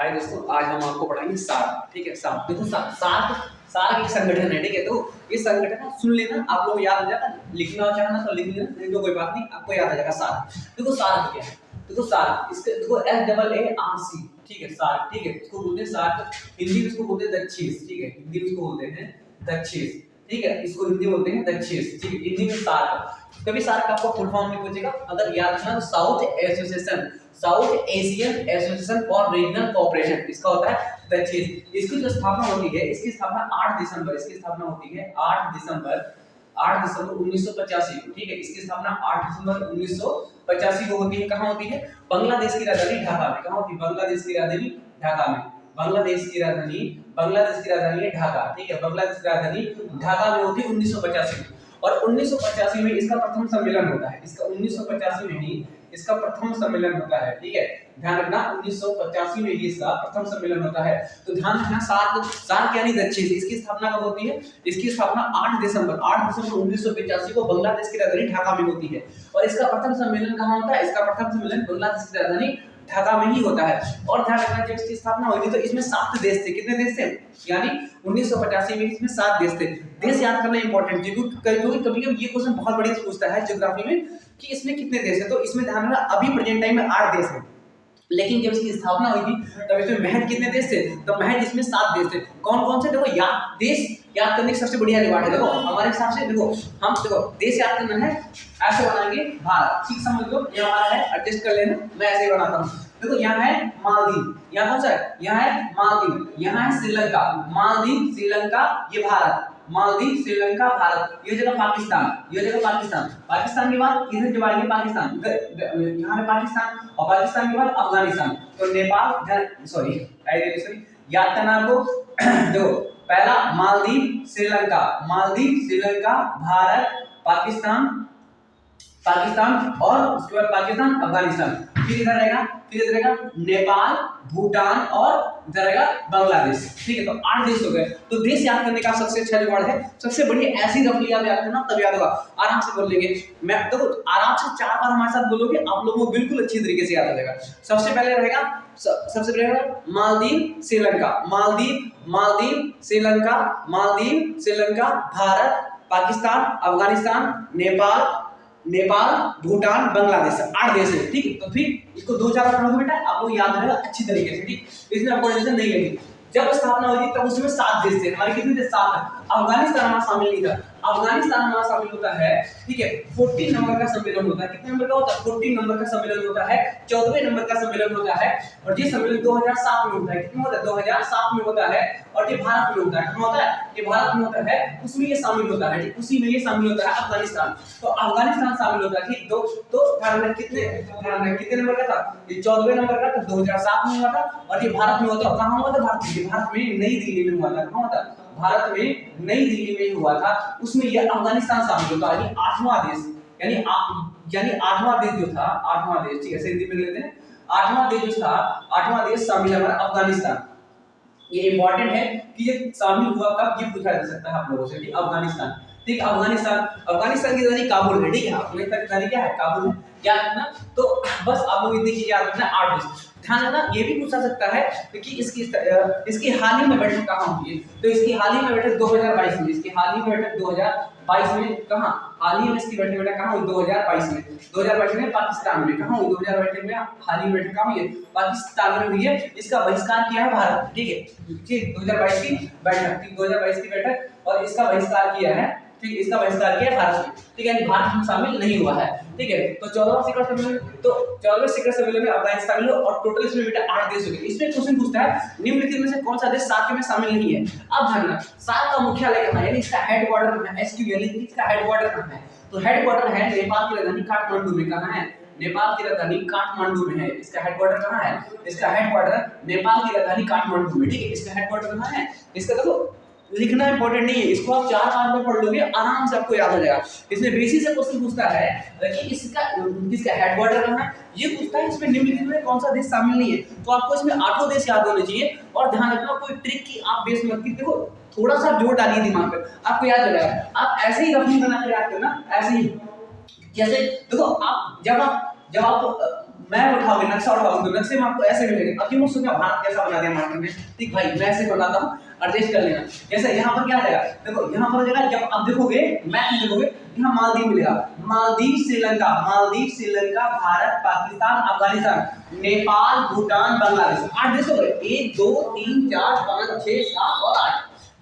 हाय दोस्तों, आज हम आपको पढ़ाएंगे सार्क। ठीक है, सार्क देखो, सार्क सार्क एक संगठन है। ठीक है, तो ये संगठन है, सुन लेना, आप लोग याद हो जाएगा। लिखना चाहना तो लिख लेना, नहीं तो कोई बात नहीं, आपको याद आ जाएगा सार्क। देखो सार्क क्या है, देखो सार्क, इसके देखो SAARC। ठीक है, सार्क, ठीक है, इसको बोलते हैं सार्क। हिंदी में इसको बोलते हैं दक्षिण। ठीक है, हिंदी में इसको बोलते हैं दक्षिण। ठीक है, इसको हिंदी में बोलते हैं दक्षिण। ठीक है, हिंदी में सार्क। कभी सार्क आपको फुल फॉर्म में पूछेगा, अगर याद रखना तो south Asian association for regional cooperation, इसका होता है दक्षिण। इसकी जो स्थापना होती है, इसकी स्थापना 8 दिसंबर, इसकी स्थापना होती है 8 दिसंबर 1985 को। ठीक है, इसकी स्थापना 8 दिसंबर 1985 को होती है। कहां होती है? बांग्लादेश की राजधानी ढाका में। कहां होती है? बांग्लादेश की राजधानी ढाका में। बांग्लादेश की राजधानी है ढाका। ठीक है, बांग्लादेश की राजधानी ढाका में होती है 1985 में। और 1985 में इसका प्रथम सम्मेलन होता है। इसका 1985 में ही इसका प्रथम सम्मेलन होता है। ठीक है, ध्यान रखना, 1985 में ही इसका प्रथम सम्मेलन होता है। तो ध्यान रखना, सार्क यानी दक्षिण। इसकी स्थापना कब होती है? इसकी स्थापना 8 दिसंबर 1985 को बांग्लादेश की राजधानी ढाका में होती है। और इसका प्रथम सम्मेलन कहां होता है? इसका प्रथम सम्मेलन बांग्लादेश की राजधानी ढाका में ही होता है। और ध्यान रखना, जब इसकी स्थापना हुई थी तो इसमें 7 देश थे। कितने देश थे? यानी 1985 में इसमें 7 देश थे। देश याद करना इंपॉर्टेंट है, क्योंकि कभी-कभी ये क्वेश्चन बहुत बड़ी से पूछता है ज्योग्राफी में कि इसमें कितने देश है। तो इसमें ध्यान रखना, अभी प्रेजेंट टाइम में 8 देश हैं, लेकिन जब इसकी स्थापना हुई थी तब इसमें महज कितने देश थे? तो महज इसमें 7 देश थे। कौन कौन से? देखो, देश याद करने की सबसे बढ़िया रिवार्ड है। देखो हमारे हिसाब से, देखो हम देश याद करना है, ऐसे बनाएंगे भारत। ठीक समझ लो, ये हमारा है, एडजस्ट कर लेना, मैं ऐसे ही बनाता हूँ। देखो यहाँ है मालदीव, यहाँ कौन सा है? यहाँ है मालदीव, यहाँ है श्रीलंका। मालदीव, श्रीलंका, ये भारत। मालदीव, श्रीलंका, भारत। ये जगह पाकिस्तान, ये जगह पाकिस्तान। पाकिस्तान के बाद इधर जब आएंगे पाकिस्तान, यहाँ है पाकिस्तान, और पाकिस्तान के बाद अफगानिस्तान। तो नेपाल, सॉरी याद करना आपको। देखो पहला मालदीव, श्रीलंका, भारत, पाकिस्तान और उसके बाद पाकिस्तान, अफगानिस्तान। फिर इधर रहेगा नेपाल, भूटान और इधर रहेगा बांग्लादेश। ठीक है, तो 8 देश हो गए। तो देश याद करने का सबसे अच्छा जुगाड़ है, सबसे बढ़िया ऐसी रफली याद करना, तब याद होगा, आराम से बोल लेंगे। मैं देखो आराम से 4 बार हमारे साथ बोलोगे, आप लोगों को बिल्कुल अच्छी तरीके से याद हो जाएगा। सबसे पहले रहेगा मालदीव, श्रीलंका, भारत, पाकिस्तान, अफगानिस्तान, नेपाल, भूटान, बांग्लादेश, 8 देश है। ठीक है, तो फिर इसको 2-4 बार पढ़ोगे बेटा, आपको याद रहेगा अच्छी तरीके से। ठीक, इसमें आपको टेंशन नहीं लेगी। जब स्थापना हुई थी तब उसमें 7 देश थे। हमारे कितने थे? 7। अफगानिस्तान हमारा शामिल नहीं था। अफगानिस्तान हमारा शामिल होता है, ठीक है, 14 नंबर का सम्मेलन होता है। कितने नंबर का होता है? 14 नंबर का सम्मेलन होता है, 14वें नंबर का सम्मेलन होता है। और ये सम्मेलन 2007 में होता है। कितने होता है? 2007 में होता है। और ये भारत में होता है। कहां होता है? ये भारत में होता है, उसमें ये शामिल होता है। उसी में ये शामिल होता है अफगानिस्तान। तो अफगानिस्तान शामिल होता है। ठीक, तो कितने नंबर का था? ये 14वें नंबर का, तो 2007 में हुआ था। और ये भारत में होता है। कहां हुआ था? भारत में नई दिल्ली में हुआ था। कहां हुआ था? भारत में नई दिल्ली में हुआ था। उसमें ये अफगानिस्तान शामिल होता है। 8वां देश, यानी 8वां देश जो था, 8वां देश, ठीक है, हिंदी में लेते हैं, 8वां देश जो था, 8वां देश शामिल है अफगानिस्तान। ये इंपॉर्टेंट है कि ये शामिल हुआ कब, ये पूछा जा सकता है आप लोगों से। कि अफगानिस्तान, ठीक, अफगानिस्तान की राजधानी काबुल है। ठीक है, अफगानिस्तान की राजधानी क्या है? काबुल है। क्या रखना, तो बस आप लोग इतनी चीजें याद रखना, 8 देश। ध्यान रखना, ये भी पूछा सकता है कि इसकी हाल ही में बैठक कहाँ हुई है? तो इसकी हाल ही में बैठक 2022 में। इसकी हाल ही में बैठक 2022 में कहाँ? हाल ही में इसकी बैठक कहाँ हुई? 2022 में। 2022 में पाकिस्तान में। कहाँ हुई? 2022 में हाल ही में बैठक कहाँ हुई है? पाकिस्तान में हुई है। इसका बहिष्कार किया है भारत। ठीक है, ठीक, 2022 की बैठक, 2022 की बैठक, और इसका बहिष्कार किया है। ठीक, इसका बहिष्कार किया भारत में। ठीक है, भारत में शामिल नहीं हुआ है। ठीक है, तो 14वां शिखर सम्मेलन, तो 14वें शिखर सम्मेलन में अफगानिस्तान शामिल हुआ। और टोटल इसमें बेटा 8 देश हो गए। इसमें क्वेश्चन पूछता है, निम्नलिखित में से कौन सा देश सार्क में शामिल नहीं है? अब ध्यान, सार्क का मुख्यालय कहां है? यानी इसका हेडक्वार्टर कहां है? SQL, इसका हेडक्वार्टर कहां है? तो हेडक्वार्टर है नेपाल की राजधानी काठमांडू में। कहां है? नेपाल की राजधानी काठमांडू में है। इसका हेडक्वार्टर कहां है? इसका हेडक्वार्टर नेपाल की राजधानी काठमांडू में। ठीक है, इसका हेडक्वार्टर कहां है? इसका देखो लिखना इंपॉर्टेंट नहीं है, इसको आप 4 बार में पढ़ लोगे, आराम से आपको याद हो जाएगा। इसमें बेसिक से क्वेश्चन पूछता है कि इसका हेडक्वार्टर कहां है, ये पूछता है इसमें निम्नलिखित में कौन सा देश शामिल नहीं है। तो आपको इसमें 8 देश याद होने चाहिए। और ध्यान रखना, कोई ट्रिक की आप बेस मत की, देखो थोड़ा सा जोर डालिए दिमाग पे, आपको याद हो जाएगा। आप ऐसे ही रफली बना के याद करना, ऐसे ही। जैसे देखो, आप जब आप मैं उठाओगे नक्शा उठाओगे तो नक्शे में आपको ऐसे मिलेंगे। अब क्यों सोचा भारत कैसा बना दिया मार्केट में, ठीक भाई मैं ऐसे बनाता हूँ, एडजस्ट कर लेना। जैसे यहाँ पर क्या आ जाएगा, देखो यहाँ पर जगह जब आप देखोगे मैप में देखोगे यहाँ मालदीव मिलेगा, मालदीव श्रीलंका भारत पाकिस्तान अफगानिस्तान नेपाल भूटान बांग्लादेश 8 देश हो गए, 1 2 3 4 5 6 7 और 8,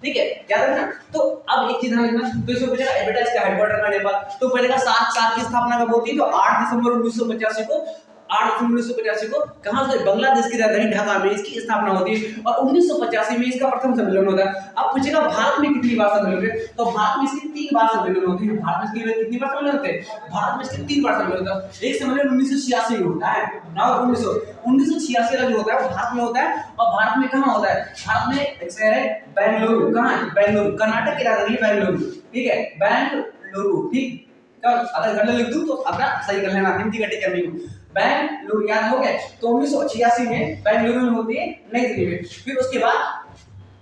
ठीक है याद रखना। तो अब एक चीज ध्यान रखना, तो इसको पूछेगा एडवर्टाइज का हेडक्वार्टर का नेपाल, तो पहले का 7 की स्थापना कब होती है, तो 8 दिसंबर 1985 को, 8 दिसंबर 1985 को कहां से, बांग्लादेश की राजधानी ढाका में इसकी स्थापना होती है और 1985 में इसका प्रथम सम्मेलन होता है। अब पूछेगा भारत में कितनी बार सम्मेलन होते हैं, तो भारत में इसकी 3 बार सम्मेलन होते हैं। भारत में इसकी कितनी बार सम्मेलन होते हैं, भारत में इसके 3 बार सम्मेलन होता है। एक सम्मेलन 1986 में होता है और 1986 वाला जो होता है वो भारत में होता है, और भारत में कहां होता है, भारत में एक शहर है बेंगलुरु, कहां है बेंगलुरु, कर्नाटक की राजधानी है बेंगलुरु, ठीक है बेंगलुरु, ठीक। अगर गलत लिख दूं तो अपना सही कर लेना, हिंदी का टीचर नहीं हूं। बेंगलुरु याद हो गया, तो 1986 में बेंगलुरु में होती है नई दिल्ली में। फिर उसके बाद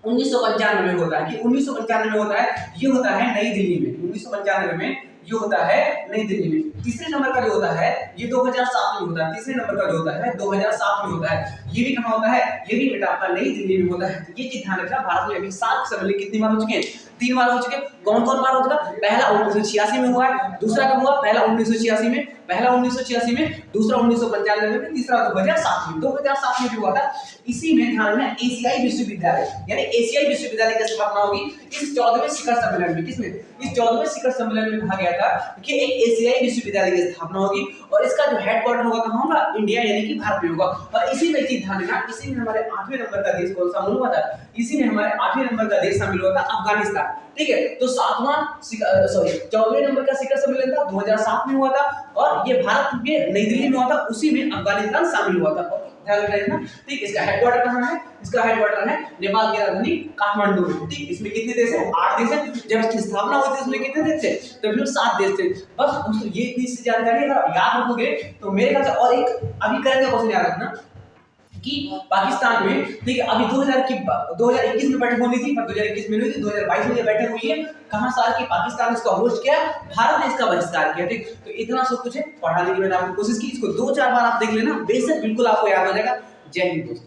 1995 में होता है, कि 1995 में होता है, ये होता है नई दिल्ली में, 1995 में ये होता है नई दिल्ली में। तीसरे नंबर का जो होता है ये 2007 में होता है, तीसरे नंबर का जो होता है 2007 में होता है। ये भी कहां होता है, ये भी बेटा आपका नई दिल्ली में होता है। तो ये चीज ध्यान रखना, भारत में अभी 7 सम्मेलन कितनी बार हो चुके हैं, 3 बार हो चुके हैं। कौन कौन बार हो चुका, पहला 1986 में हुआ है, दूसरा कब हुआ, पहला 1986 में, पहला 1986 में, दूसरा 1995 में, तीसरा 2007 में। 2007 में जो हुआ था, इसी में ध्यान रखना एशियाई विश्वविद्यालय, यानी एशियाई विश्वविद्यालय की स्थापना होगी इस 14वें शिखर सम्मेलन में। किसमें, इस 14वें शिखर सम्मेलन में कहा गया था कि एक एशियाई विश्वविद्यालय की स्थापना होगी और इसका जो हेडक्वार्टर होगा कहां होगा, इंडिया यानी कि भारत में होगा। और इसी में चीज ध्यान रखना, इसी में हमारे 8वें नंबर का देश कौन सा शामिल हुआ था, इसी में हमारे 8वें नंबर का देश शामिल हुआ था अफगानिस्तान, ठीक है। तो 14वें नंबर का शिखर सम्मेलन था 2007 में हुआ था और ये भारत में नई दिल्ली में हुआ था, उसी में अफगानिस्तान शामिल हुआ था। ध्यान रखना, ठीक। इसका हेडक्वार्टर कहां है, इसका हेडक्वार्टर है नेपाल की राजधानी काठमांडू, ठीक। इसमें कितने देश हैं, 8 देश हैं। जब इसकी स्थापना हुई थी इसमें कितने देश थे, तो फिर 7 देश थे। बस दोस्तों ये इतनी सी जानकारी अगर याद रखोगे तो मेरे ख्याल से, और एक अभी करंट का क्वेश्चन याद रखना कि पाकिस्तान में, ठीक है, अभी 2021 में बैठक होनी थी पर 2021 में नहीं हुई थी, 2022 में ये बैठक हुई है। कहां साल की, पाकिस्तान इसका होस्ट किया, भारत ने इसका बहिष्कार किया, ठीक। तो इतना सब कुछ है, पढ़ाने की मैंने आपको कोशिश की, इसको 2-4 बार आप देख लेना, बेशक बिल्कुल आपको याद हो जाएगा। जय हिंद दोस्तों।